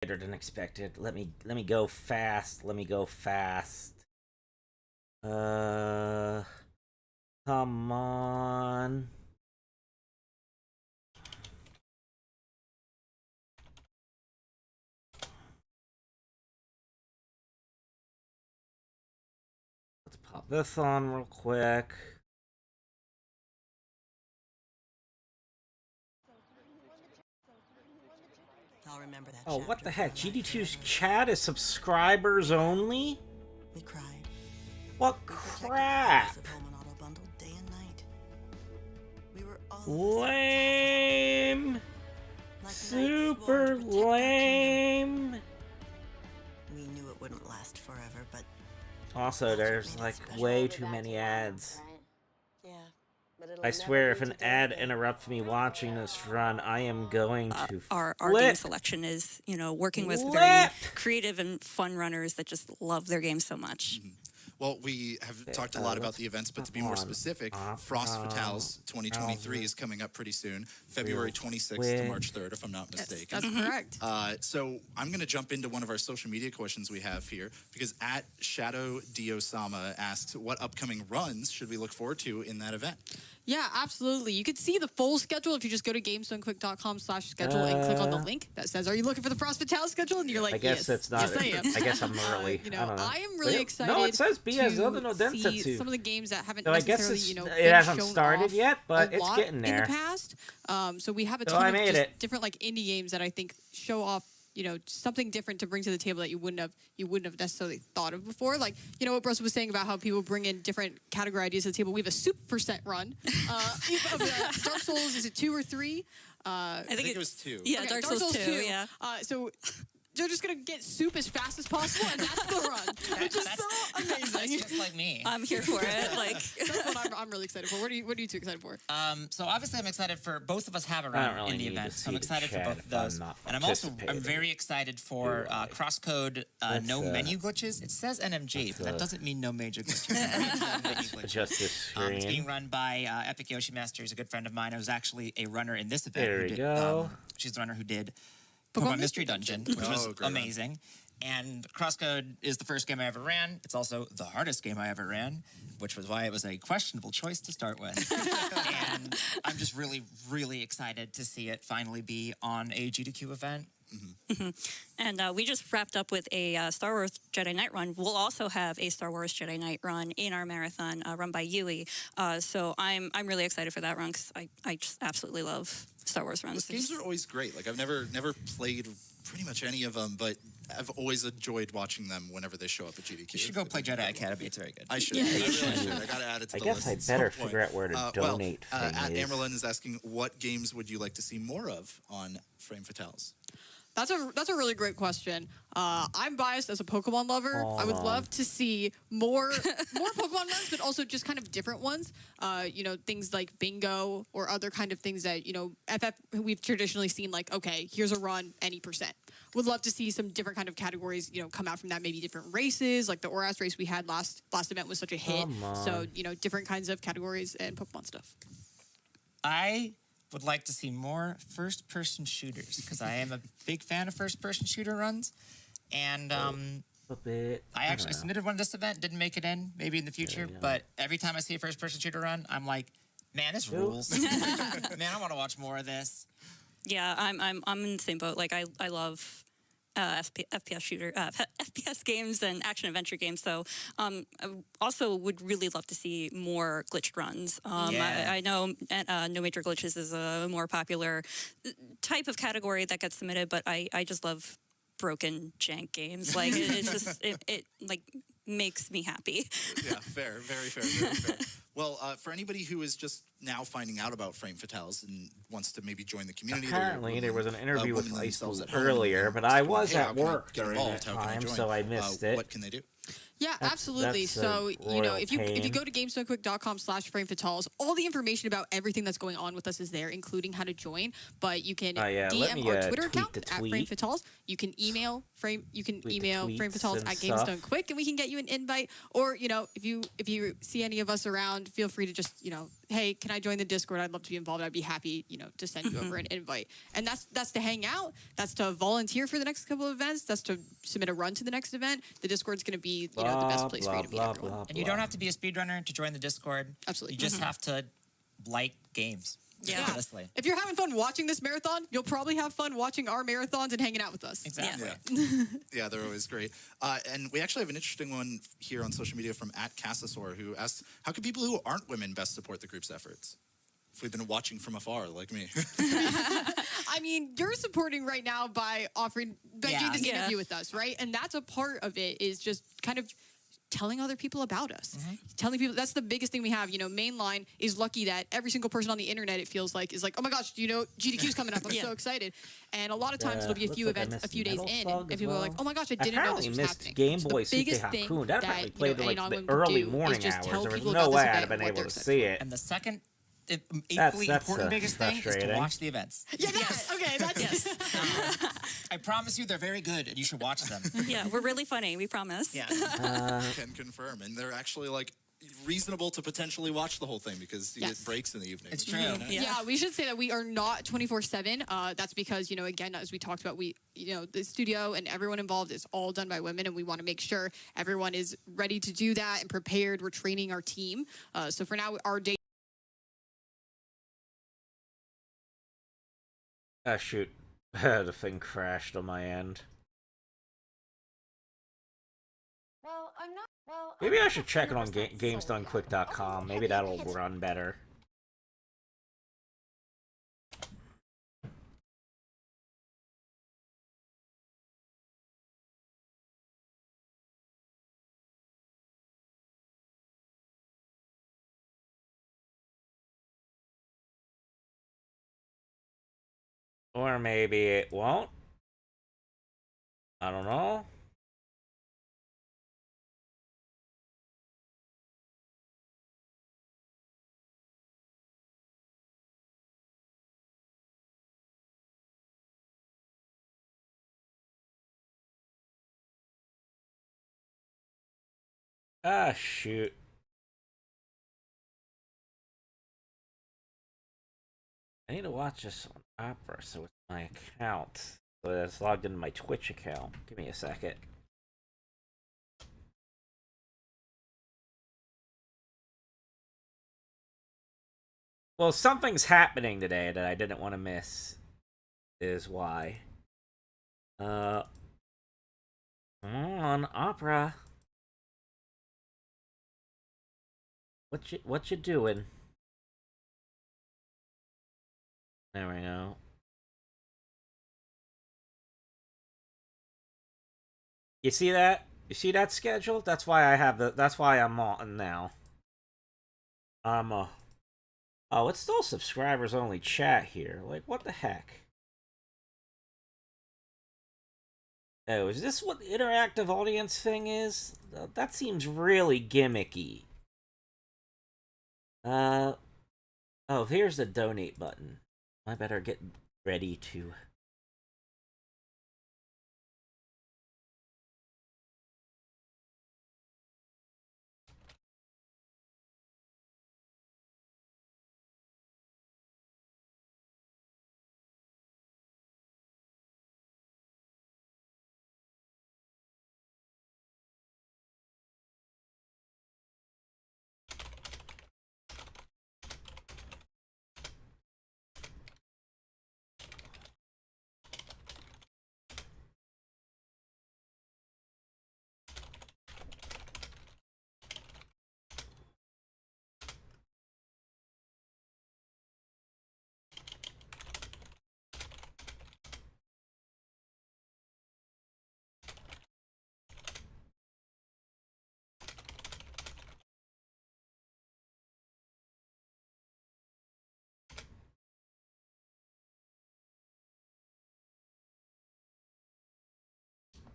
Later than expected. Let me go fast. Let me go fast. Come on. Let's pop this on real quick. I'll remember that. Oh, what the heck? GD2's chat is subscribers only? We cried. What crap? Day and night. We were all Lame. Super lame. We knew it wouldn't last forever, but Also, there's like way too many ads. yeah. I swear, if an ad interrupts me watching this run, I am going to our game selection is, working with very creative and fun runners that just love their game so much. Well, we have talked a lot about the events, but to be more specific, Frost Fatales 2023 is coming up pretty soon, February 26th to March 3rd, if I'm not mistaken. That's correct. So I'm going to jump into one of our social media questions we have here, because at Shadow Diosama asks, what upcoming runs should we look forward to in that event? Yeah, absolutely. You can see the full schedule if you just go to GameStoneQuick.com/schedule and click on the link that says, "Are you looking for the Frost Fatale schedule?" And you're like, I guess yes, that's not. yes, I am. I guess I'm early. I don't know. I am really excited. No, it says BS to no Densetsu. see some of the games that haven't So I guess necessarily, it been hasn't shown started off yet, but a it's lot getting there. in the past. So we have a So ton I of made just it. different indie games that I think show off something different to bring to the table that you wouldn't have necessarily thought of before. Like, what Bruce was saying about how people bring in different category ideas to the table. We have a Super Percent run. Of Dark Souls, is it 2 or 3? I think it was 2. Yeah, okay, Dark Souls 2, yeah. So they're just going to get soup as fast as possible, and that's the run, which is so amazing. That's just like me. I'm here for it. That's what I'm really excited for. What are you two excited for? So obviously I'm excited for both of us have a run in the event, so I'm excited for both of those. And I'm very excited for Crosscode no menu glitches. It says NMG, but that doesn't mean no major glitches. Adjust this screen. It's being run by Epic Yoshi Master, who's a good friend of mine. I was actually a runner in this event. There we go. She's the runner who did Pokemon Mystery Dungeon, which was amazing. And Crosscode is the first game I ever ran. It's also the hardest game I ever ran, which was why it was a questionable choice to start with. And I'm just really, really excited to see it finally be on a GDQ event. And we just wrapped up with a Star Wars Jedi Knight run. We'll also have a Star Wars Jedi Knight run in our marathon run by Yui. So I'm really excited for that run because I just absolutely love Star Wars runs. Those games are always great. Like, I've never played pretty much any of them, but I've always enjoyed watching them whenever they show up at GDQ. You should go play Jedi Academy. It's very good. I should. I really should. I got to add it to the list. I guess I better figure out where to donate. At Amerlin is asking, what games would you like to see more of on Frame Fatales? That's a really great question. I'm biased as a Pokemon lover. I would love to see more Pokemon runs, but also just kind of different ones. Things like bingo or other kind of things that FF we've traditionally seen. Like, okay, here's a run, any percent. Would love to see some different kind of categories, come out from that. Maybe different races, like the Oras race we had last event was such a hit. So different kinds of categories and Pokemon stuff. I would like to see more first-person shooters because I am a big fan of first-person shooter runs. And I submitted one this event, didn't make it in, maybe in the future. But every time I see a first-person shooter run, I'm like, man, this rules. Man, I want to watch more of this. Yeah, I'm in the same boat. Like I love FPS shooter, FPS games and action adventure games. So I also would really love to see more glitched runs. I know no major glitches is a more popular type of category that gets submitted, but I just love broken jank games. Like it's just it like makes me happy. Yeah, fair, very fair, very fair. Well, for anybody who is just now finding out about Frame Fatales and wants to maybe join the community, apparently there was an interview with IceBlue earlier, but I was at work during that time, so I missed it. What can they do? Yeah, absolutely. That's So, you know, if you pain. go to gamesdonequick.com/framefatals, all the information about everything that's going on with us is there, including how to join. But you can let DM me, our Twitter tweet account the at tweet. framefatals. You can email tweets framefatals and at stuff. gamesdonequick, and we can get you an invite. Or, you know, if you see any of us around, feel free to just, you know, hey, can I join the Discord? I'd love to be involved. I'd be happy, you know, to send you over an invite. And that's to hang out. That's to volunteer for the next couple of events. That's to submit a run to the next event. The Discord's going to be, you know, the best place for you to meet everyone. And you don't have to be a speedrunner to join the Discord. Absolutely. You just have to like games. Yeah. Honestly. If you're having fun watching this marathon, you'll probably have fun watching our marathons and hanging out with us. Exactly. Yeah, they're always great. And we actually have an interesting one here on social media from @Cassasaur, who asks, how can people who aren't women best support the group's efforts? If we've been watching from afar, like me. I mean, you're supporting right now by doing this interview with us, right? And that's a part of it, is just kind of telling other people about us. Telling people, that's the biggest thing we have. You know, Mainline is lucky that every single person on the internet, it feels like, is like, oh my gosh, you know, GDQ's coming up. I'm so excited. And a lot of times it'll be a few events, a few days in, and people are like, oh my gosh, I didn't know this was happening. Game Boy So the biggest Super thing Hakun. That that, probably played you know, in like anyone the would early do is morning just hours. tell There was people no about way this I'd have event been and what able to they're see it. And the second That's equally important biggest thing is to frustrating. watch the events. Yeah, okay, that's I promise you they're very good and you should watch them. Yeah, we're really funny. We promise. Yeah. Can confirm. And they're actually like reasonable to potentially watch the whole thing because you get breaks in the evening. It's true. Yeah, we should say that we are not 24/7. That's because, you know, again, as we talked about, the studio and everyone involved is all done by women, and we want to make sure everyone is ready to do that and prepared. We're training our team. So for now, our day. Ah, shoot. The thing crashed on my end. Well, I'm not. Well, Maybe I should check it on GamesDoneQuick.com. Maybe that'll run better. Or maybe it won't. I don't know. Ah, shoot. I need to watch this on Opera, so it's my account. So it's logged into my Twitch account. Give me a second. Well, something's happening today that I didn't want to miss. Is why. Come on, Opera. What you doing? There we go. You see that? You see that schedule? That's why I have that's why I'm on now. Oh, it's still subscribers only chat here. Like, what the heck? Oh, is this what the interactive audience thing is? That seems really gimmicky. Oh, here's the donate button. I better get ready to...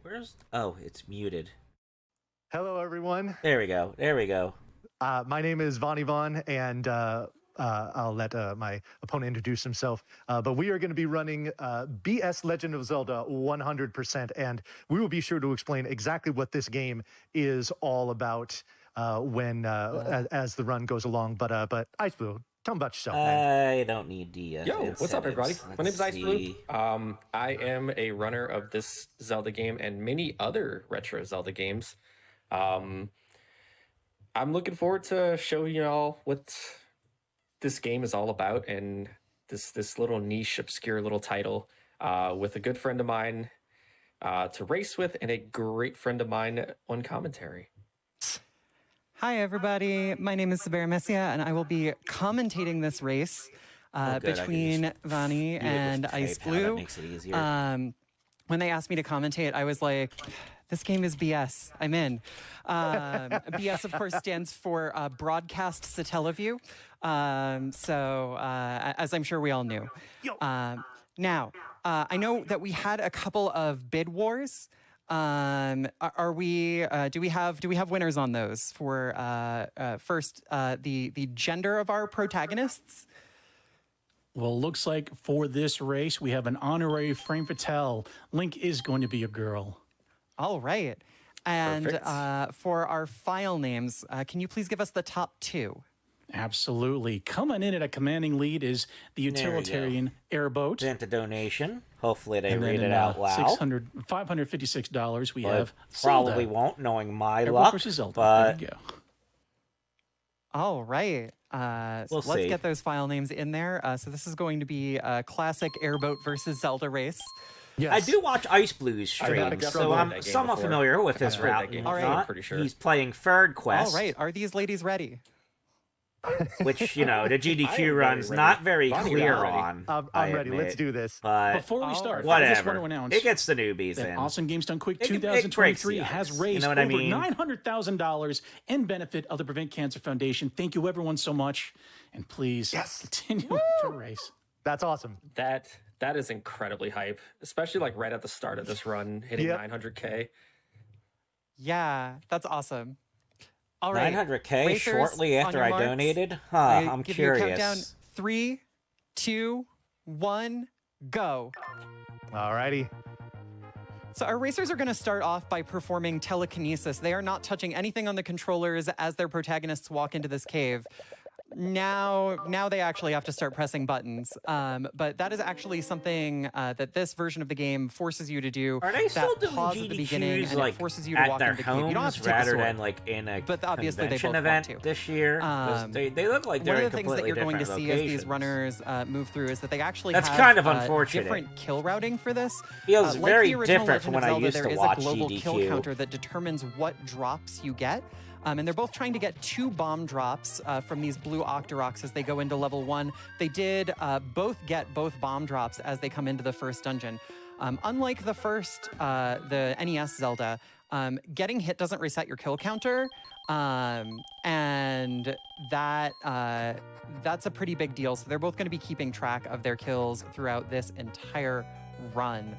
Where's... Oh, it's muted. Hello, everyone. There we go. There we go. My name is Von Yvonne, and I'll let my opponent introduce himself. But we are going to be running BS Legend of Zelda 100%, and we will be sure to explain exactly what this game is all about as the run goes along. But IceBlue, tell them about yourself, man. I don't need the. Yo, what's up, everybody? incentives. My name's Let's IceBlue. see. I am a runner of this Zelda game and many other retro Zelda games. I'm looking forward to showing y'all what this game is all about and this little niche, obscure little title with a good friend of mine to race with and a great friend of mine on commentary. Hi, everybody. My name is Sabera Messia, and I will be commentating this race between Vani and IceBlue. That makes it easier. When they asked me to commentate, I was like, this game is BS. I'm in. BS, of course, stands for Broadcast Satellaview. As I'm sure we all knew. Now, I know that we had a couple of bid wars. Do we have winners on those? For first, the gender of our protagonists. Well, looks like for this race, we have an honorary frame fatale. Link is going to be a girl. All right. And for our file names, can you please give us the top two? Absolutely. Coming in at a commanding lead is the utilitarian airboat. Sent a donation. Hopefully they And then read it in, out loud. $556, we have probably Zelda. won't, knowing my Airboat luck. versus Zelda. But There you go. All right. We'll let's see. get those file names in there. So this is going to be a classic airboat versus Zelda race. Yes. I do watch IceBlue's I've had a streams, good so run I'm that game somewhat before. familiar with I've his played that route. game and before, whatnot. I'm pretty sure. He's playing Third Quest. All right. Are these ladies ready? Which, the I am GDQ very run's ready. not very Bonnie, clear you're ready. on. I'm I ready. Let's admit. do this. But Before we start, I just whatever. want to announce It gets the newbies that in. Awesome Games Done Quick It breaks 2023 the has ice. raised You know what I over mean? $900,000 in benefit of the Prevent Cancer Foundation. Thank you, everyone, so much. And please continue to race. That's awesome. That is incredibly hype, especially like right at the start of this run, hitting Yep. 900K. Yeah, that's awesome. All right. 900K Racers, shortly on after your I marks. donated? I I'm give you a countdown. curious. 3, 2, 1, go. All righty. So our racers are going to start off by performing telekinesis. They are not touching anything on the controllers as their protagonists walk into this cave. Now they actually have to start pressing buttons. But that is actually something that this version of the game forces you to do. Are they that still doing pause at the beginning, GDQs and like it forces you to at walk their into the cave. You don't have homes to take the rather sword. than like in a But obviously they convention both event want to. this year? 'Cause they look like they're One in of the things that completely you're going to different see as these locations. runners move through is that they actually That's have kind of unfortunate. different kill routing for this. Feels Like very the original different from Legend when of I Zelda, used to there is watch a global kill GDQ. counter that determines what drops you get. And they're both trying to get 2 bomb drops from these blue Octoroks as they go into level 1. They did both get both bomb drops as they come into the first dungeon. Unlike the first, the NES Zelda, getting hit doesn't reset your kill counter. And that's a pretty big deal. So they're both going to be keeping track of their kills throughout this entire run.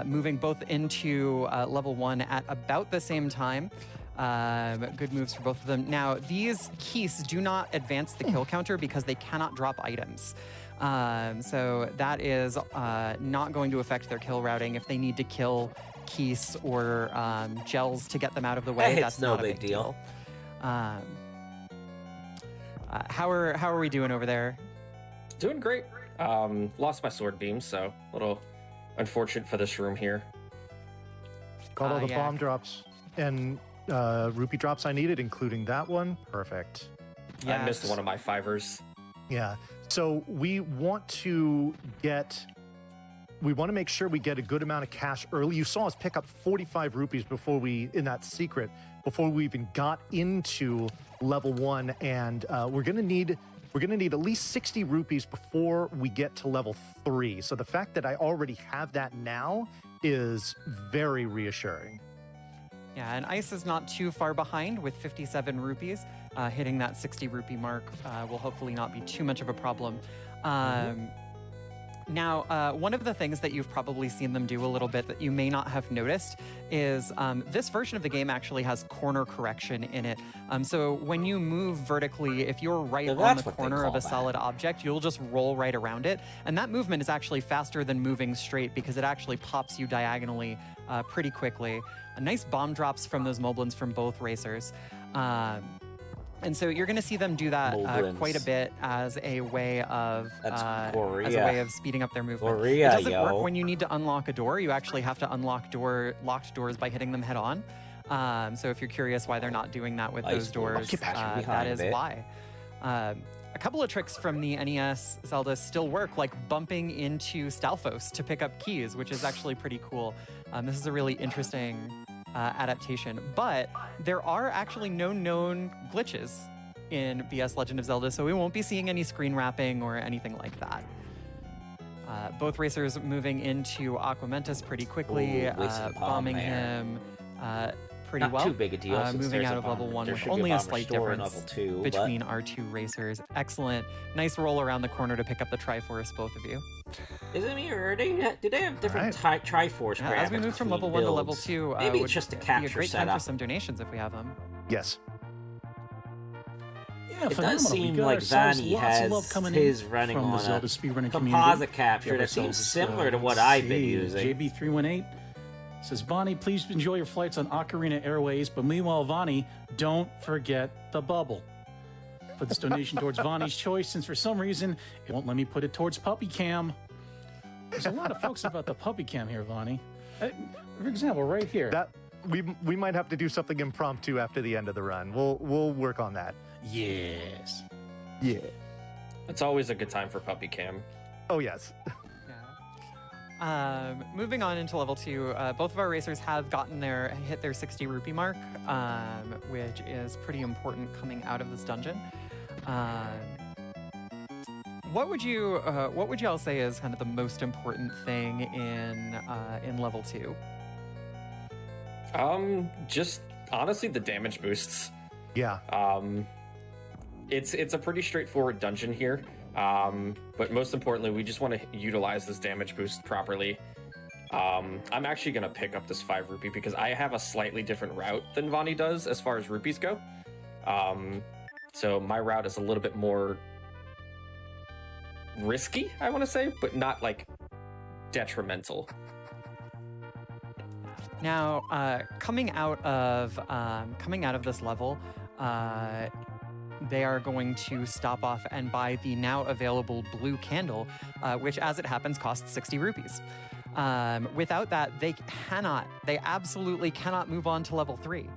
Moving both into level 1 at about the same time. Good moves for both of them. Now, these keys do not advance the kill counter because they cannot drop items. So that is not going to affect their kill routing. If they need to kill keys or gels to get them out of the way, It's that's no not a big big deal. How are we doing over there? Doing great. Lost my sword beam, so a little unfortunate for this room here. Got all the yeah. bomb drops and rupee drops I needed, including that one. Perfect. I missed one of my fivers. Yeah. So we want to make sure we get a good amount of cash early. You saw us pick up 45 rupees before we even got into level 1, and we're gonna need at least 60 rupees before we get to level 3. So the fact that I already have that now is very reassuring. Yeah, and Ice is not too far behind with 57 rupees. Hitting that 60 rupee mark will hopefully not be too much of a problem. Now, one of the things that you've probably seen them do a little bit that you may not have noticed is this version of the game actually has corner correction in it. So when you move vertically, if you're right So on that's the what they corner of call a solid object, you'll just roll right around it. And that movement is actually faster than moving straight because it actually pops you diagonally pretty quickly. Nice bomb drops from those moblins from both racers. And so you're going to see them do that quite a bit as a way of speeding up their movement. It doesn't work when you need to unlock a door. You actually have to unlock locked doors by hitting them head on. So if you're curious why they're not doing that with those doors, that is why. A couple of tricks from the NES Zelda still work, like bumping into Stalfos to pick up keys, which is actually pretty cool. This is a really interesting adaptation, but there are actually no known glitches in BS Legend of Zelda, so we won't be seeing any screen wrapping or anything like that. Both racers moving into Aquamentus pretty quickly, bombing him pretty well. Not too big a deal. Moving out of level 1 with only a slight difference between our two racers. Excellent. Nice roll around the corner to pick up the Triforce, both of you. Is it me, or do they have different Triforce graphics? As we move from level 1 to level 2, maybe it's just a capture be a great setup. time for some donations if we have them. Yes. Yeah, it does seem like Vanny has his running on a composite capture that seems similar to what I've been using. JB318 says, Vonnie, please enjoy your flights on Ocarina Airways, but meanwhile, Vonnie, don't forget the bubble. Put this donation towards Vonnie's choice, since for some reason, it won't let me put it towards Puppy Cam. There's a lot of folks about the Puppy Cam here, Vonnie. For example, right here. That we might have to do something impromptu after the end of the run. We'll work on that. Yes. Yeah. It's always a good time for Puppy Cam. Oh, yes. Moving on into level 2, both of our racers have hit their 60 rupee mark, which is pretty important coming out of this dungeon. What would y'all say is kind of the most important thing in level 2? Just honestly the damage boosts. Yeah. It's a pretty straightforward dungeon here. But most importantly, we just want to utilize this damage boost properly. I'm actually going to pick up this 5 rupee because I have a slightly different route than Vonnie does as far as rupees go. So my route is a little bit more risky, I want to say, but not like detrimental. Now, coming out of this level, they are going to stop off and buy the now available blue candle, which, as it happens, costs 60 rupees. Without that, they absolutely cannot move on to level 3.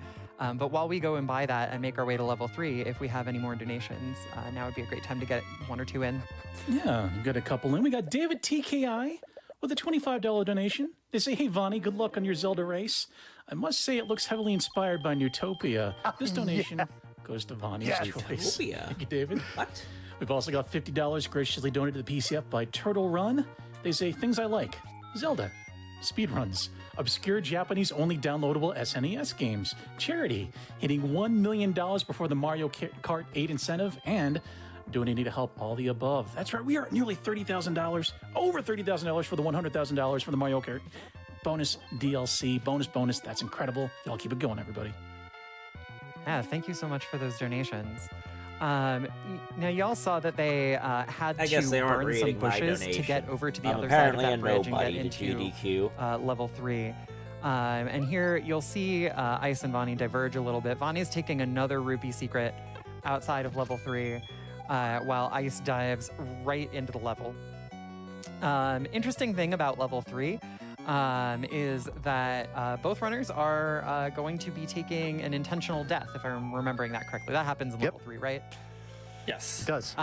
But while we go and buy that and make our way to level 3, if we have any more donations, now would be a great time to get 1 or 2 in. Yeah, we got a couple in. We got David TKI with a $25 donation. They say, hey, Vonnie, good luck on your Zelda race. I must say it looks heavily inspired by Newtopia. This donation goes to Vonnie's choice. Newtopia. Thank you, David. What? We've also got $50 graciously donated to the PCF by Turtle Run. They say, things I like. Zelda. Speedruns. Obscure Japanese-only downloadable SNES games. Charity. Hitting $1 million before the Mario Kart 8 incentive. And donating to help all the above. That's right, we are at nearly $30,000. Over $30,000 for the $100,000 for the Mario Kart. Bonus DLC. Bonus. That's incredible. Y'all keep it going, everybody. Yeah, thank you so much for those donations. Now, y'all saw that they had to burn some bushes to get over to the other side of that bridge and get into AGDQ. level 3. And here you'll see Ice and Vonnie diverge a little bit. Vonnie's taking another rupee secret outside of level 3, while Ice dives right into the level. Interesting thing about level 3 is that both runners are going to be taking an intentional death, if I'm remembering that correctly. That happens in level 3, right? Yes. It does.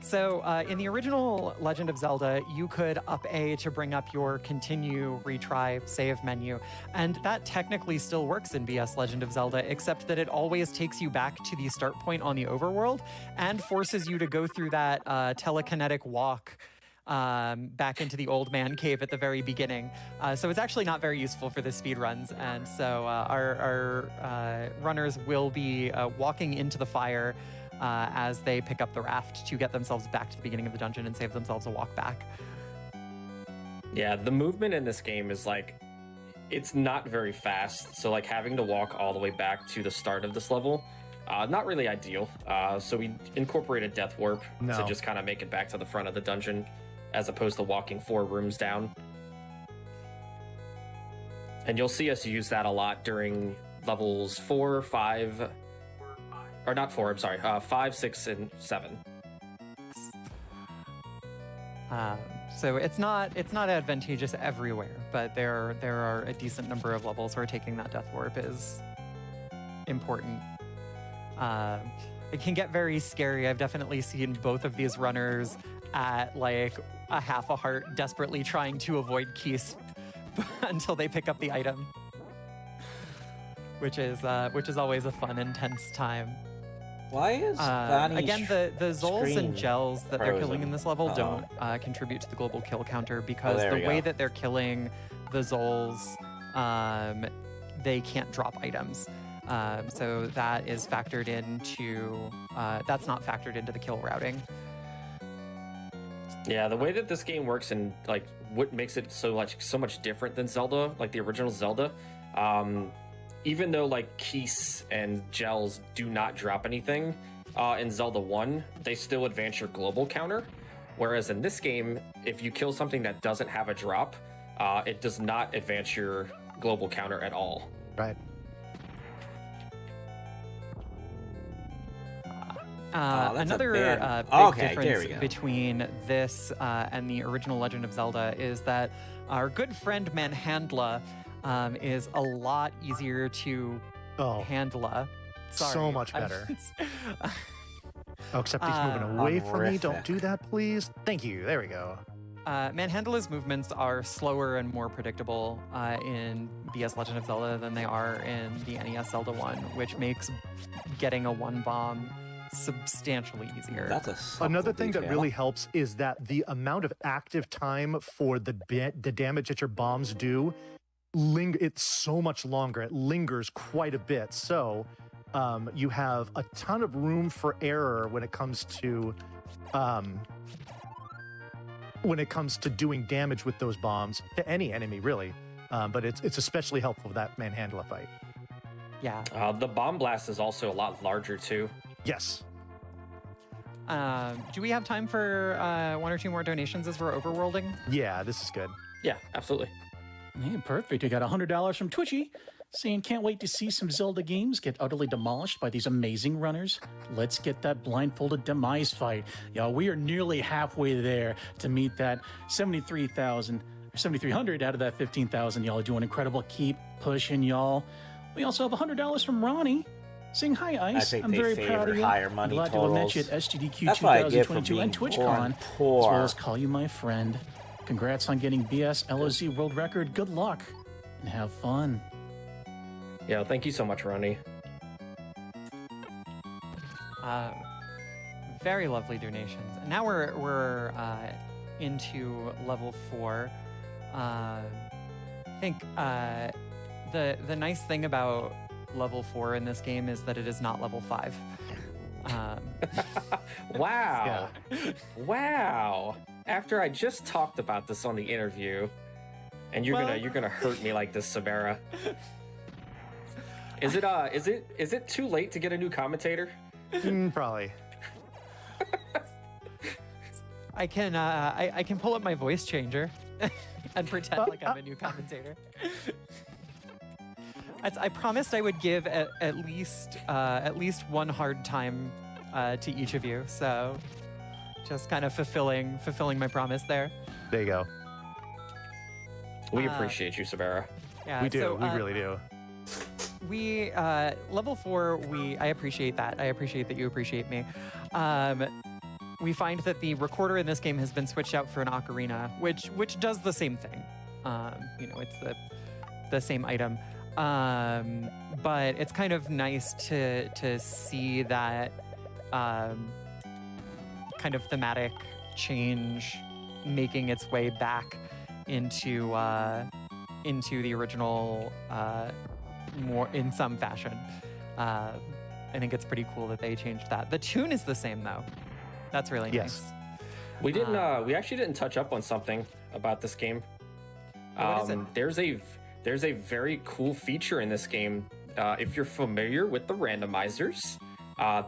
So in the original Legend of Zelda, you could up A to bring up your continue, retry, save menu. And that technically still works in BS Legend of Zelda, except that it always takes you back to the start point on the overworld and forces you to go through that telekinetic walk back into the old man cave at the very beginning. So it's actually not very useful for the speed runs. And so our runners will be walking into the fire as they pick up the raft to get themselves back to the beginning of the dungeon and save themselves a walk back. Yeah, the movement in this game is like, it's not very fast. So like having to walk all the way back to the start of this level, not really ideal. So we incorporated Death Warp to just kind of make it back to the front of the dungeon, as opposed to walking 4 rooms down. And you'll see us use that a lot during levels 4, 5, or not 4, I'm sorry, 5, 6, and 7. So it's not advantageous everywhere, but there are a decent number of levels where taking that Death Warp is important. It can get very scary. I've definitely seen both of these runners at like a half a heart, desperately trying to avoid keys until they pick up the item, which is always a fun, intense time. Why is Vanish again, the Zols and gels that they're killing in this level Uh-oh. don't contribute to the global kill counter because there the we way go. that they're killing the Zols, they can't drop items. So that is factored into that's not factored into the kill routing. Yeah, the way that this game works and like what makes it so much different than Zelda, like the original Zelda, even though like Keys and Gels do not drop anything in Zelda 1, they still advance your global counter. Whereas in this game, if you kill something that doesn't have a drop, it does not advance your global counter at all. Right. that's a Another bad- big Okay, there we difference go. between this and the original Legend of Zelda is that our good friend Manhandla is a lot easier to handle. Sorry, so much better. Except he's moving away from me. Don't do that, please. Thank you. There we go. Manhandla's movements are slower and more predictable in BS Legend of Zelda than they are in the NES Zelda 1, which makes getting a 1-bomb substantially easier. That's a Another thing that really helps is that the amount of active time for the damage that your bombs do, it's so much longer. It lingers quite a bit. So you have a ton of room for error when it comes to doing damage with those bombs to any enemy, really. But it's especially helpful for that Manhandla fight. Yeah. The bomb blast is also a lot larger too. Yes. Do we have time for 1 or 2 more donations as we're overworlding? Yeah, this is good. Yeah, absolutely. Yeah, perfect. I got $100 from Twitchy saying can't wait to see some Zelda games get utterly demolished by these amazing runners. Let's get that blindfolded demise fight. Y'all, we are nearly halfway there to meet that 73,000 or 7,300 out of that 15,000. Y'all are doing incredible. Keep pushing, y'all. We also have $100 from Ronnie saying hi, Ice. I think I'm they very favor proud of you. higher money I'm glad to have met you at totals. SGDQ That's what I get for 2022 and being TwitchCon, born as poor. well as call you my friend. Congrats on getting BS LOZ world record. Good luck and have fun. Yeah, thank you so much, Ronnie. Very lovely donations. And now we're into level 4. I think the nice thing about level 4 in this game is that it is not level 5. Wow. Wow. After I just talked about this on the interview, and you're gonna hurt me like this, Sabera. Is it too late to get a new commentator? Probably. I can pull up my voice changer and pretend like I'm a new commentator. I promised I would give at least one hard time to each of you, so just kind of fulfilling my promise there. There you go. We appreciate you, Sabera. Yeah, We do. so, We really do. We level 4. I appreciate that. I appreciate that you appreciate me. We find that the recorder in this game has been switched out for an ocarina, which does the same thing. It's the same item. But it's kind of nice to see that kind of thematic change making its way back into the original more in some fashion. I think it's pretty cool that they changed that. The tune is the same though. That's really Yes. nice. We didn't. We actually didn't touch up on something about this game. What is it? There's a very cool feature in this game. If you're familiar with the randomizers,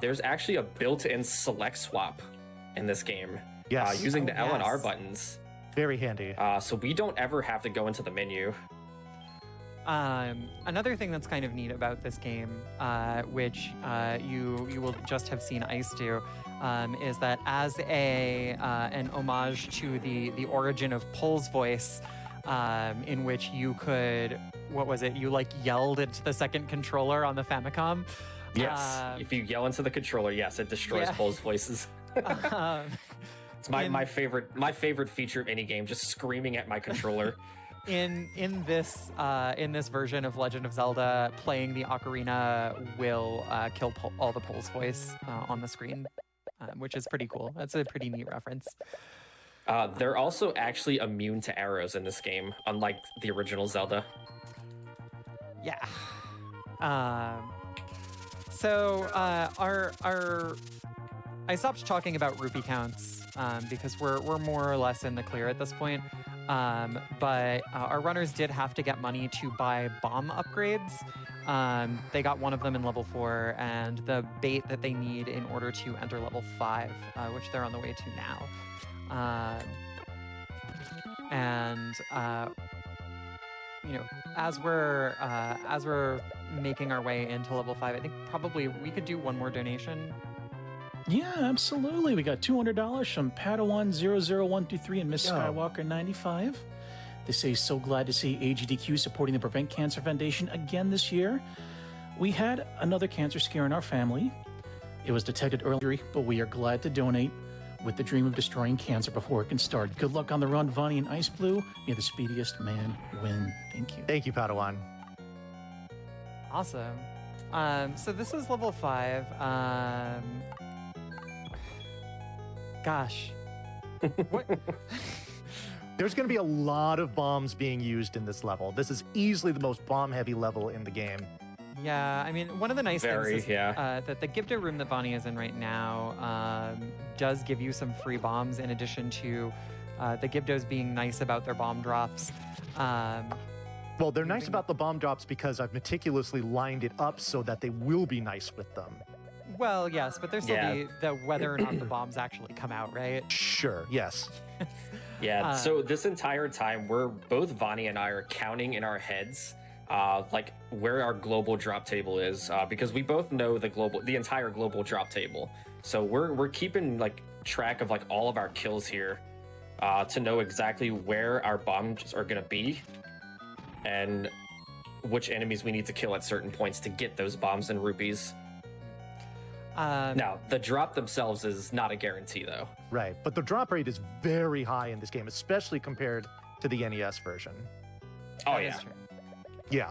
there's actually a built-in select swap in this game. Yes. Using the L and R buttons. Very handy. So we don't ever have to go into the menu. Another thing that's kind of neat about this game, which you will just have seen Ice do, is that as an homage to the origin of Pole's voice, in which you could, what was it? You like yelled into the second controller on the Famicom. Yes. If you yell into the controller, yes, it destroys Pole's voices. It's my favorite feature of any game, just screaming at my controller. In this version of Legend of Zelda, playing the ocarina will kill all the Pole's voice on the screen, which is pretty cool. That's a pretty neat reference. They're also actually immune to arrows in this game, unlike the original Zelda. Yeah. So I stopped talking about rupee counts because we're more or less in the clear at this point. But our runners did have to get money to buy bomb upgrades. They got one of them in level 4 and the bait that they need in order to enter level 5, which they're on the way to now. As we're making our way into level 5, I think probably we could do one more donation. Yeah, absolutely. We got $200 from Padawan00123 and Miss Skywalker 95. They say, so glad to see AGDQ supporting the Prevent Cancer Foundation again this year. We had another cancer scare in our family. It was detected early, but we are glad to donate with the dream of destroying cancer before it can start. Good luck on the run, Vonnie and IceBlue. May the speediest man win. Thank you. Thank you, Padawan. Awesome. So this is level 5. Gosh. What? There's going to be a lot of bombs being used in this level. This is easily the most bomb-heavy level in the game. Yeah, I mean, one of the nice things is that the Gibdo room that Vonnie is in right now does give you some free bombs in addition to the Gibdos being nice about their bomb drops. Well, they're nice about the bomb drops because I've meticulously lined it up so that they will be nice with them. Well, yes, but there's still the whether or not the bombs actually come out, right? Sure, yes. Yeah, so this entire time, both Vonnie and I are counting in our heads like where our global drop table is, because we both know the entire global drop table. So we're keeping like track of like all of our kills here to know exactly where our bombs are gonna be and which enemies we need to kill at certain points to get those bombs and rupees. Now, the drop themselves is not a guarantee, though. Right, but the drop rate is very high in this game, especially compared to the NES version. Oh, That yeah. is true. Yeah,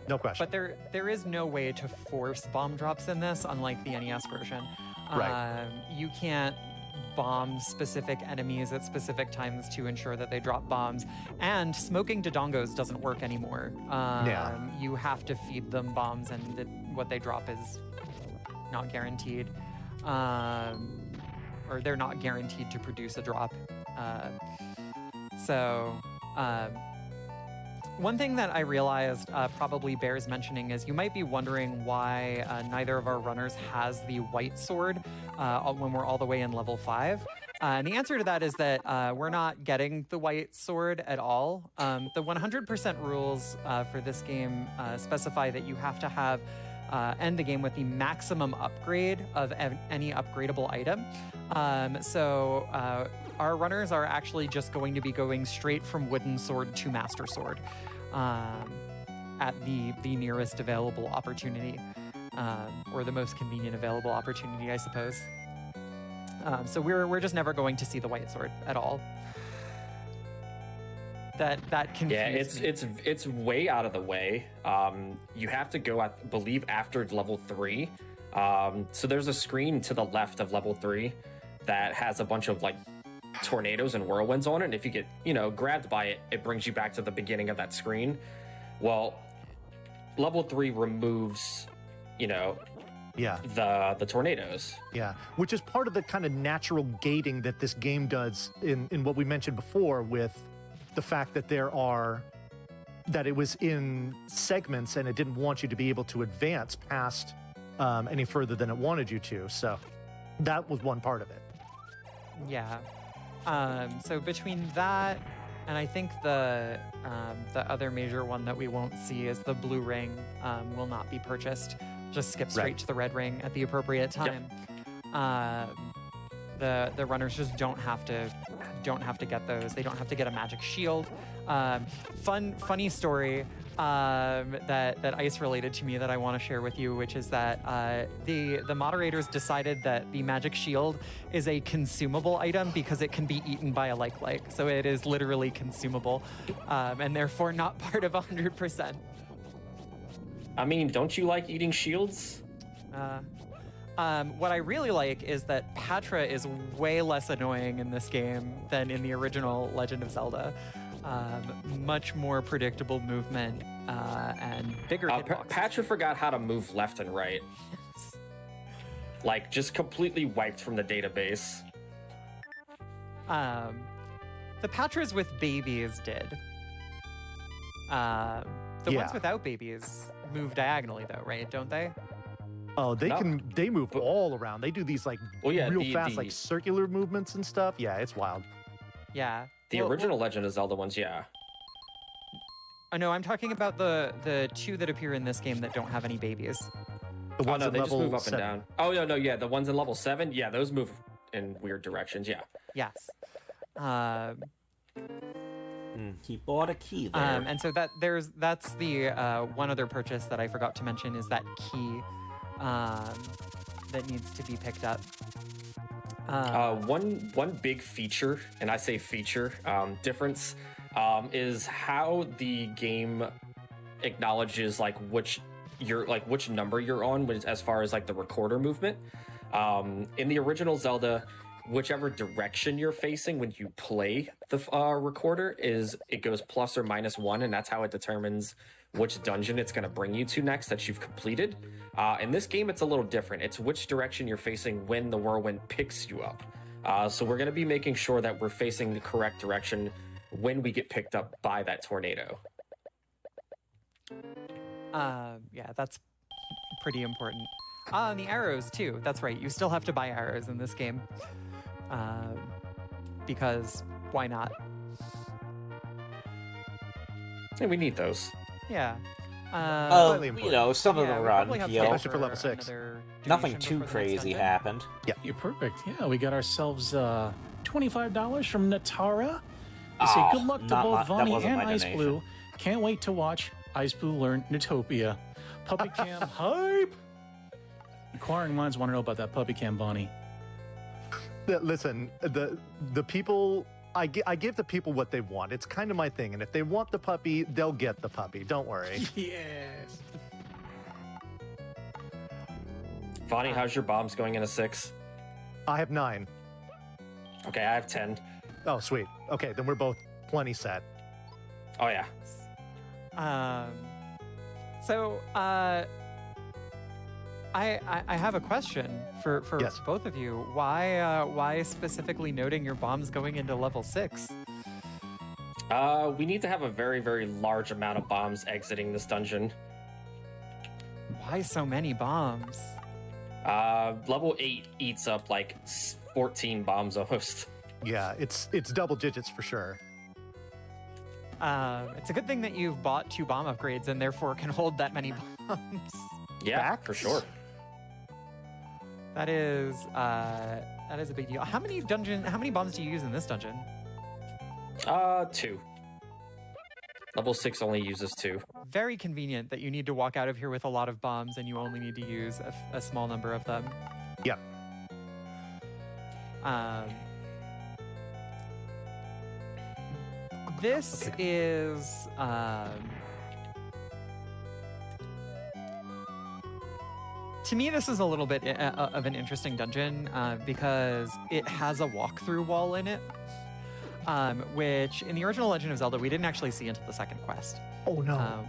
no question. But there is no way to force bomb drops in this, unlike the NES version. Right. You can't bomb specific enemies at specific times to ensure that they drop bombs. And smoking dodongos doesn't work anymore. You have to feed them bombs, and what they drop is not guaranteed. Or they're not guaranteed to produce a drop. One thing that I realized probably bears mentioning is you might be wondering why neither of our runners has the white sword when we're all the way in level 5. And the answer to that is that we're not getting the white sword at all. The 100% rules for this game specify that you have to have end the game with the maximum upgrade of any upgradable item. So our runners are actually just going to be going straight from wooden sword to master sword at the nearest available opportunity, or the most convenient available opportunity, I suppose. So we're just never going to see the white sword at all. That confused me. It's way out of the way. You have to go, I believe, after level 3. So there's a screen to the left of level 3 that has a bunch of like tornadoes and whirlwinds on it. And if you get, grabbed by it, it brings you back to the beginning of that screen. Well, level 3 removes, the tornadoes. Yeah, which is part of the kind of natural gating that this game does in what we mentioned before with the fact that there are that it was in segments and it didn't want you to be able to advance past any further than it wanted you to. So that was one part of it. Yeah. So between that and I think the other major one that we won't see is the blue ring will not be purchased. Just skip straight to the red ring at the appropriate time. The runners just don't have to get those. They don't have to get a magic shield. Funny story that Ice related to me that I want to share with you, which is that the moderators decided that the magic shield is a consumable item because it can be eaten by a like. So it is literally consumable, and therefore not part of 100%. I mean, don't you like eating shields? What I really like is that Patra is way less annoying in this game than in the original Legend of Zelda. Much more predictable movement and bigger hitboxes. Patra forgot how to move left and right. Like, just completely wiped from the database. The Patras with babies did. The ones without babies move diagonally, though, right? Don't they? Oh, they move all around. They do these like real fast, like circular movements and stuff. Yeah, it's wild. Yeah. The original Legend of Zelda ones, yeah. Oh no, I'm talking about the two that appear in this game that don't have any babies. The ones they level just move up 7. and down. Oh no, yeah, the ones in level 7, yeah, those move in weird directions, yeah. Yes. He bought a key there. And so that's the one other purchase that I forgot to mention is that key that needs to be picked up. One big feature, and I say feature, difference, is how the game acknowledges like which number you're on as far as like the recorder movement. In the original Zelda, whichever direction you're facing when you play the recorder it goes plus or minus 1, and that's how it determines which dungeon it's going to bring you to next that you've completed. In this game, it's a little different. It's which direction you're facing when the whirlwind picks you up. So we're going to be making sure that we're facing the correct direction when we get picked up by that tornado. Yeah, that's pretty important. And the arrows too. That's right. You still have to buy arrows in this game. Because why not? And we need those. Yeah. Some of them run. Especially for level 6. Nothing too crazy happened. Yeah, you're perfect. Yeah, we got ourselves $25 from Natara. They say good luck to both Vonnie and IceBlue. Can't wait to watch IceBlue learn Nutopia. Puppy cam hype. Inquiring minds want to know about that puppy cam, Vonnie. Listen, the people, I give the people what they want. It's kind of my thing. And if they want the puppy, they'll get the puppy. Don't worry. Yes. Vonnie, how's your bombs going in a 6? I have 9. Okay, I have 10. Oh, sweet. Okay, then we're both plenty set. Oh, yeah. So, I have a question for Yes. both of you. Why specifically noting your bombs going into level 6? We need to have a very, very large amount of bombs exiting this dungeon. Why so many bombs? Level 8 eats up like 14 bombs almost. Yeah, it's double digits for sure. It's a good thing that you've bought 2 bomb upgrades and therefore can hold that many bombs. Yeah, for sure. That is a big deal. How many bombs do you use in this dungeon? 2. Level 6 only uses 2. Very convenient that you need to walk out of here with a lot of bombs and you only need to use a small number of them. Yep. This is to me, this is a little bit of an interesting dungeon because it has a walkthrough wall in it, which in the original Legend of Zelda we didn't actually see until the second quest. Oh no!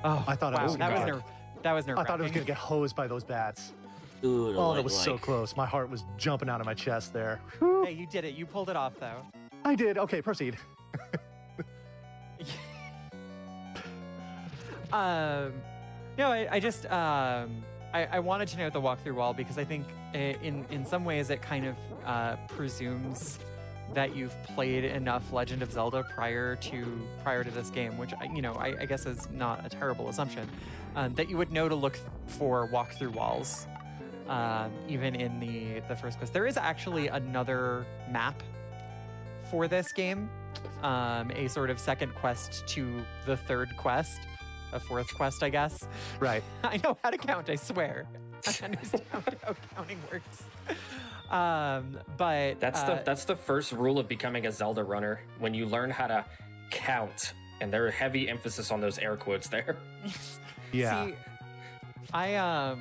I thought wow, I was. That was nerve-wracking. I thought I was gonna get hosed by those bats. Ooh, oh, that was so close. My heart was jumping out of my chest there. Hey, you did it. You pulled it off, though. I did. Okay, proceed. No, I just I wanted to note the walkthrough wall because I think in some ways it kind of presumes that you've played enough Legend of Zelda prior to this game, which I guess is not a terrible assumption. That you would know to look for walkthrough walls, even in the first quest. There is actually another map for this game, a sort of second quest to the third quest. A fourth quest, I guess. Right. I know how to count, I swear. I understand how counting works. But that's the first rule of becoming a Zelda runner, when you learn how to count, and there's heavy emphasis on those air quotes there. Yeah. See, I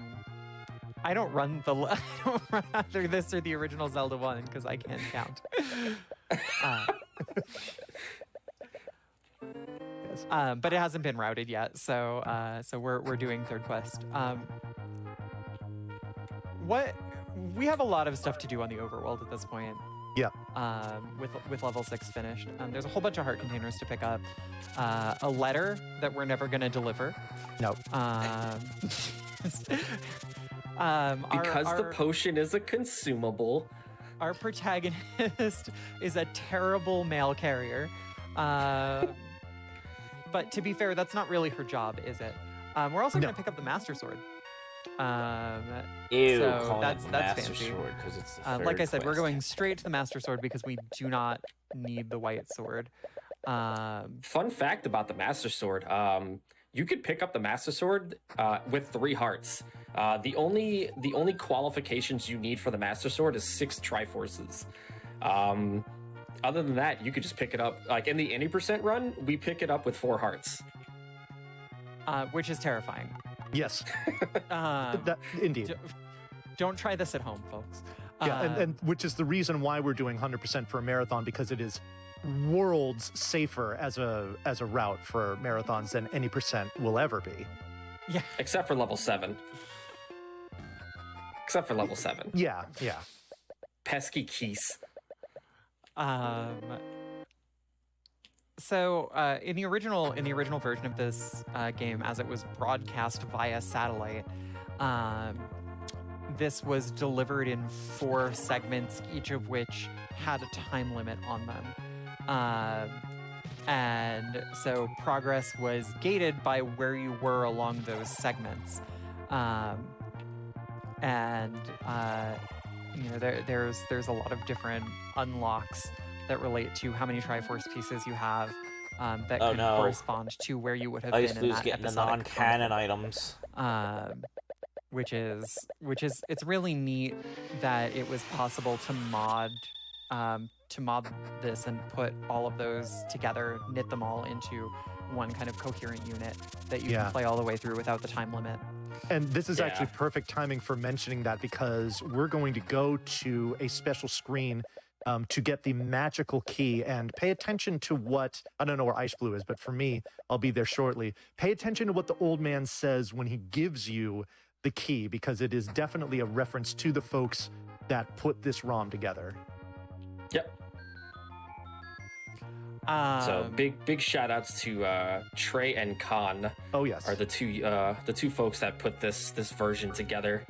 don't run I don't run either this or the original Zelda 1 because I can't count. But it hasn't been routed yet, so we're doing third quest. We have a lot of stuff to do on the overworld at this point. Yeah. With level 6 finished, there's a whole bunch of heart containers to pick up. A letter that we're never going to deliver. No. Because the potion is a consumable. Our protagonist is a terrible mail carrier. But to be fair, that's not really her job, is it? We're also going to pick up the Master Sword. Ew, so that's Master fancy. Sword, 'cause it's the like I third said, we're quest. going straight to the Master Sword because we do not need the white sword. Fun fact about the Master Sword: you could pick up the Master Sword with 3 hearts. The only qualifications you need for the Master Sword is 6 Triforces. Other than that, you could just pick it up. Like in the any percent run, we pick it up with 4 hearts. Which is terrifying. Yes. Indeed. Don't try this at home, folks. Yeah, and which is the reason why we're doing 100% for a marathon, because it is worlds safer as a route for marathons than any percent will ever be. Yeah. Except for level 7. Yeah. Pesky keys. So in the original version of this game, as it was broadcast via satellite, this was delivered in 4 segments, each of which had a time limit on them. And so progress was gated by where you were along those segments. There's a lot of different unlocks that relate to how many Triforce pieces you have that can correspond to where you would have been in IceBlue's that getting the episodic non-canon items. which is it's really neat that it was possible to mod this and put all of those together, knit them all into one kind of coherent unit that you can play all the way through without the time limit. And this is actually perfect timing for mentioning that, because we're going to go to a special screen to get the magical key, and pay attention to what, I don't know where IceBlue is, but for me, I'll be there shortly. Pay attention to what the old man says when he gives you the key, because it is definitely a reference to the folks that put this ROM together. Yep. So big shout outs to Trey and Khan. Oh yes, are the two folks that put this version together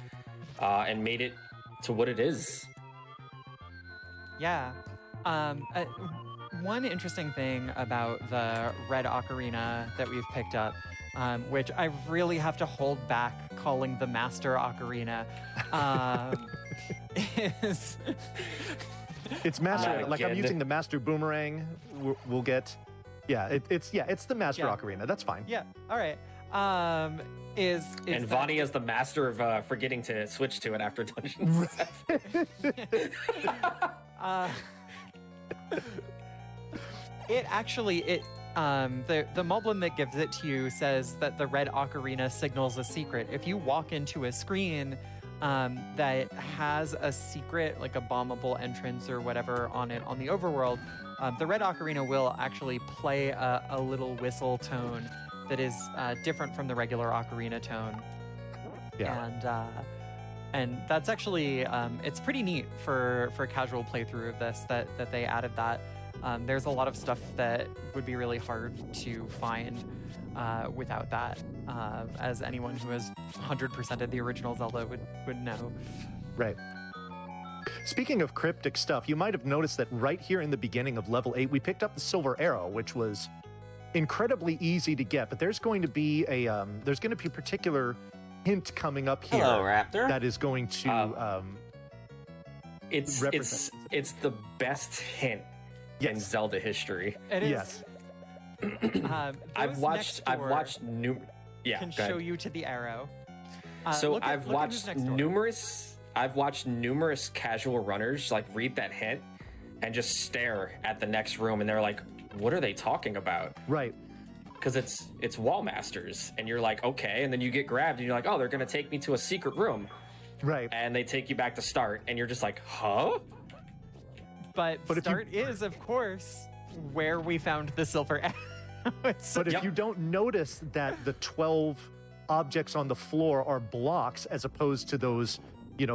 and made it to what it is. Yeah. One interesting thing about the red ocarina that we've picked up, which I really have to hold back calling the master ocarina, is... It's master, like I'm using the master boomerang. We'll get, it's the master ocarina. That's fine. Yeah. All right. And Vonnie is the master of forgetting to switch to it after Dungeon 7. It actually the moblin that gives it to you says that the red ocarina signals a secret. If you walk into a screen that has a secret, like a bombable entrance or whatever on it on the overworld, the red ocarina will actually play a little whistle tone that is different from the regular ocarina tone. Yeah. And that's actually it's pretty neat for a casual playthrough of this that they added that. There's a lot of stuff that would be really hard to find without that, as anyone who has 100%ed the original Zelda would know. Right. Speaking of cryptic stuff, you might have noticed that right here in the beginning of level 8, we picked up the silver arrow, which was incredibly easy to get. But there's going to be a particular hint coming up here. Hello, Raptor. That is going to it's the best hint in Zelda history. It is. Yes. I've watched can show you to the arrow. So I've watched numerous casual runners like read that hint and just stare at the next room, and they're like, "What are they talking about?" Right. Because it's Wall Masters, and you're like, "Okay," and then you get grabbed, and you're like, "Oh, they're gonna take me to a secret room." Right. And they take you back to start, and you're just like, "Huh?" But start is, of course, where we found the silver arrow. But if you don't notice that the 12 objects on the floor are blocks as opposed to those,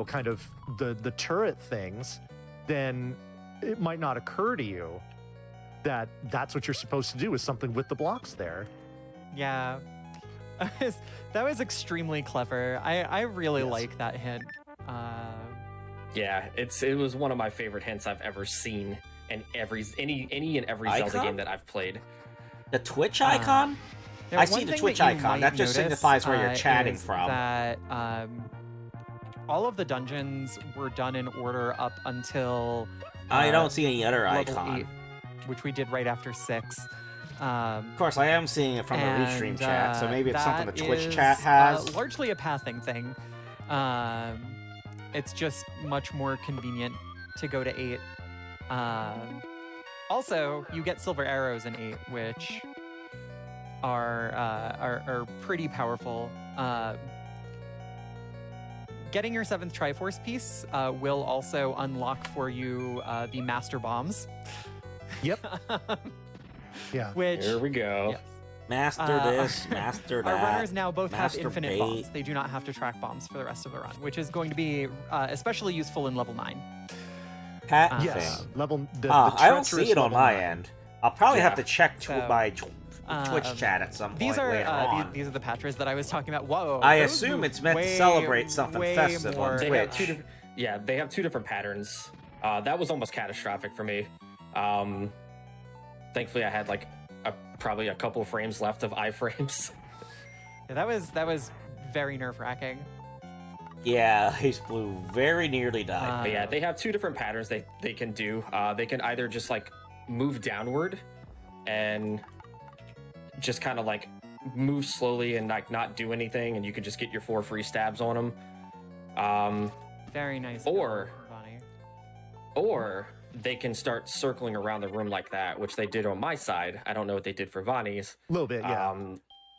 kind of the turret things, then it might not occur to you that that's what you're supposed to do, is something with the blocks there. Yeah. That was extremely clever. I really like that hint. Yeah, it was one of my favorite hints I've ever seen in any and every Zelda game that I've played. The Twitch icon? I see the Twitch icon. That just signifies where you're chatting from. That all of the dungeons were done in order up until I don't see any other level icon. 8, which we did right after 6. Of course, I am seeing it from the Restream chat, so maybe it's something the Twitch chat has. Largely a pathing thing. It's just much more convenient to go to 8. Also, you get silver arrows in 8, which are pretty powerful. Getting your 7th Triforce piece will also unlock for you the Master Bombs. Yep. Yeah. Which, here we go. Yes. Master this, master that. Our runners now both have master infinite bait. bombs. They do not have to track bombs for the rest of the run, which is going to be especially useful in level 9. Pat Yes. Level. I don't see it on my 9. end. I'll probably have to check So, my Twitch chat at some point These are later on. these are the patras that I was talking about. Whoa! I those assume move it's meant to way, celebrate something way festive more- on They Twitch. have they have two different patterns. That was almost catastrophic for me. Thankfully, I had like probably a couple frames left of iframes. Yeah, that was very nerve-wracking. Yeah, IceBlue very nearly died. But yeah, they have two different patterns they can do. They can either just like move downward and just kind of like move slowly and like not do anything, and you can just get your 4 free stabs on them. Very nice. Or Bonnie. Or they can start circling around the room like that, which they did on my side. I don't know what they did for Vani's. A little bit, yeah.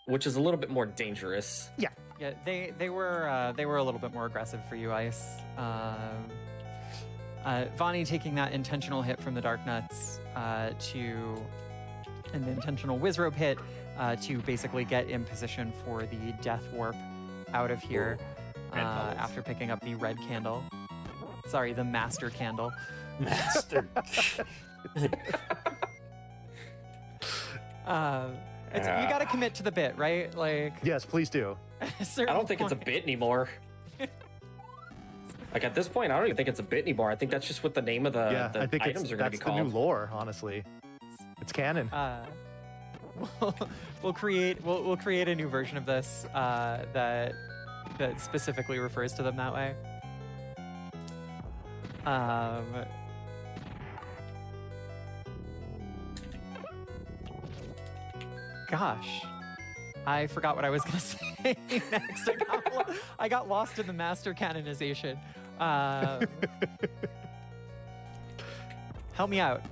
Which is a little bit more dangerous. Yeah. Yeah, they were a little bit more aggressive for you, Ice. Vani taking that intentional hit from the Dark Nuts and the intentional Wizrobe hit to basically get in position for the Death Warp out of here after picking up the red candle. Sorry, the Master Candle. Master. You got to commit to the bit, right? Like, yes, please do. I don't think it's a bit anymore. Like at this point, I don't even think it's a bit anymore. I think that's just what the name of the I think items are going to be that's called. the new lore, honestly. It's canon. We'll create a new version of this that specifically refers to them that way. Gosh, I forgot what I was gonna say next. I got lost in the master canonization. Help me out.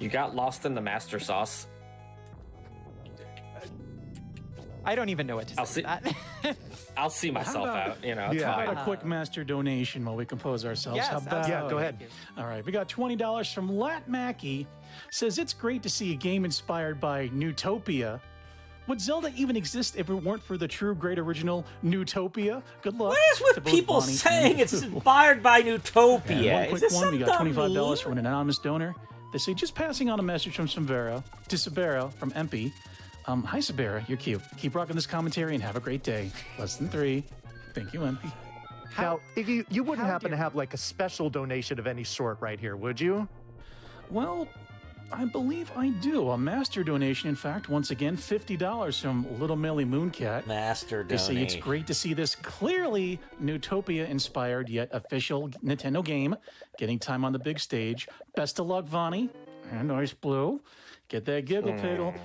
You got lost in the master sauce. I don't even know what to say. I'll see myself out. You know, it's How fine. about a quick master donation while we compose ourselves? Yes, How about, Yeah, go ahead. All right, we got $20 from Lat Mackey. Says it's great to see a game inspired by Newtopia. Would Zelda even exist if it weren't for the true great original Newtopia? Good luck. What is to with both people Bonnie saying and it's Boo. inspired by And Newtopia? one Is quick this one, we some got dumb $25 meme? from an anonymous donor. They say, just passing on a message from Sabera to Sabera from MP. Hi, Sabera. You're cute. Keep rocking this commentary and have a great day. Less than 3. Thank you, MP. Now, Iggy, you wouldn't happen to have like a special donation of any sort right here, would you? Well, I believe I do. A master donation, in fact, once again, $50 from Little Millie Mooncat. Master They say it's donate. great to see this clearly Newtopia-inspired yet official Nintendo game getting time on the big stage. Best of luck, Vonnie and IceBlue. Get that giggle piddle.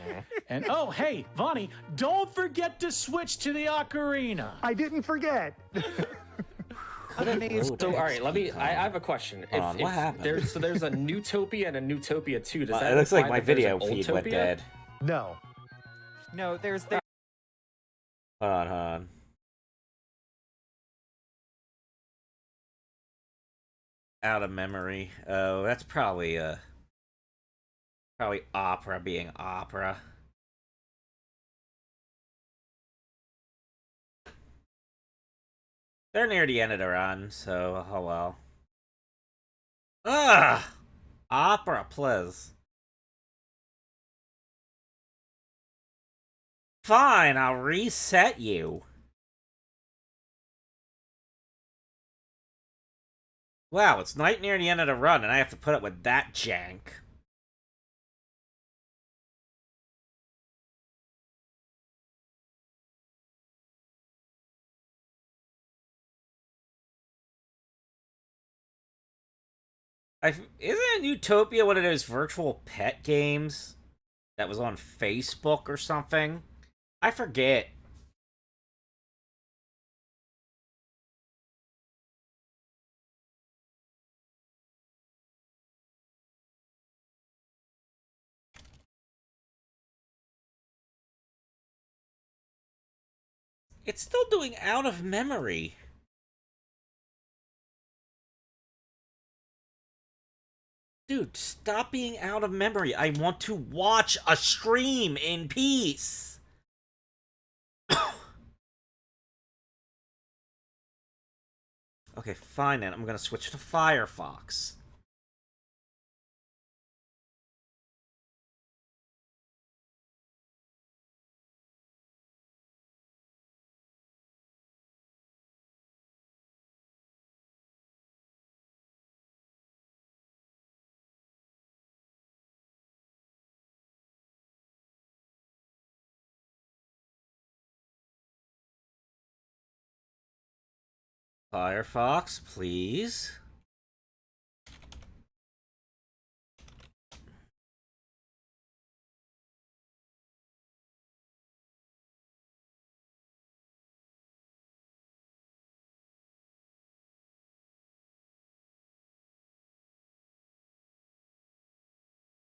And oh, hey, Vonnie, don't forget to switch to the ocarina. I didn't forget. So, all right, I have a question. What happened? There's a Newtopia and a Newtopia 2. Does that it looks like imply my that there's video an feed went Oldtopia? dead. No. No, there's Hold on. Out of memory. Oh, that's probably opera being opera. They're near the end of the run, so oh well. Ugh! Opera, please. Fine, I'll reset you. Wow, it's night near the end of the run, and I have to put up with that jank. Isn't Utopia one of those virtual pet games that was on Facebook or something? I forget. It's still doing out of memory. Dude, stop being out of memory. I want to watch a stream in peace. Okay, fine then. I'm gonna switch to Firefox. Firefox, please.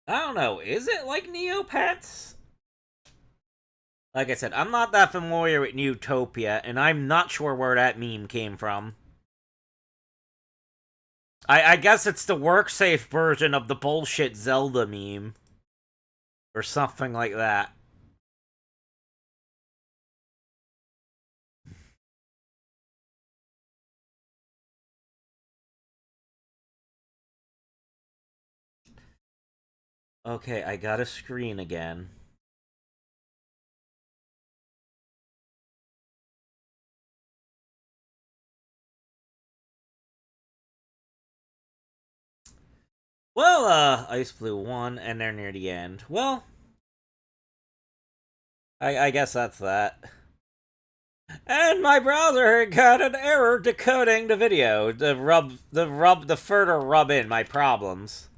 I don't know, is it like Neopets? Like I said, I'm not that familiar with Newtopia, and I'm not sure where that meme came from. I guess it's the work-safe version of the bullshit Zelda meme. Or something like that. Okay, I got a screen again. Well, IceBlue won, and they're near the end. Well, I guess that's that. And my browser got an error decoding the video to further rub in my problems.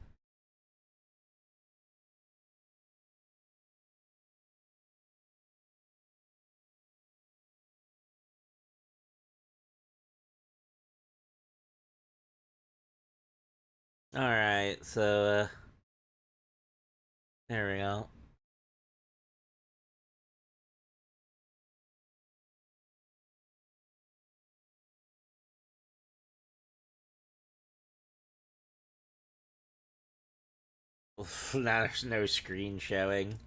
Alright, so, there we go. Now there's no screen showing.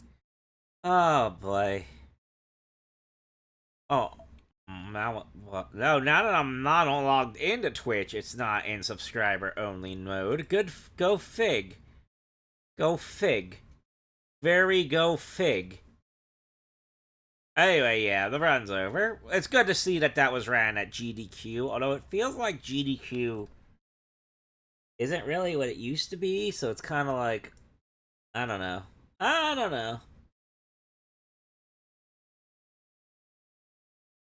Oh, boy. Oh, now, well, no, now that I'm not logged into Twitch, it's not in subscriber-only mode. Go fig. Go fig. Very go fig. Anyway, yeah, the run's over. It's good to see that that was ran at GDQ, although it feels like GDQ isn't really what it used to be, so it's kind of like, I don't know. I don't know.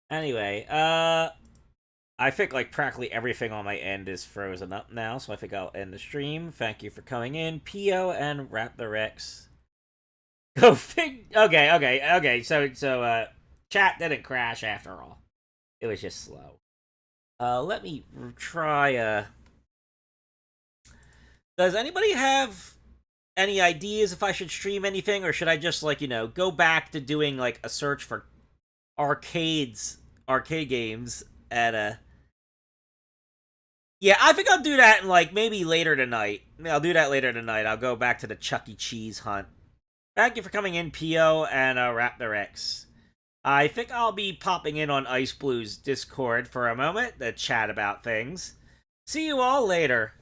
Anyway, I think like practically everything on my end is frozen up now, so I think I'll end the stream. Thank you for coming in, Pio and Raptor Go fig. Okay. So chat didn't crash after all. It was just slow. Let me try. Does anybody have any ideas if I should stream anything, or should I just like go back to doing like a search for arcade games at a? Yeah, I think I'll do that like maybe later tonight. I'll do that later tonight. I'll go back to the Chuck E. Cheese hunt. Thank you for coming in, Pio and Raptor. I think I'll be popping in on IceBlue's Discord for a moment to chat about things. See you all later.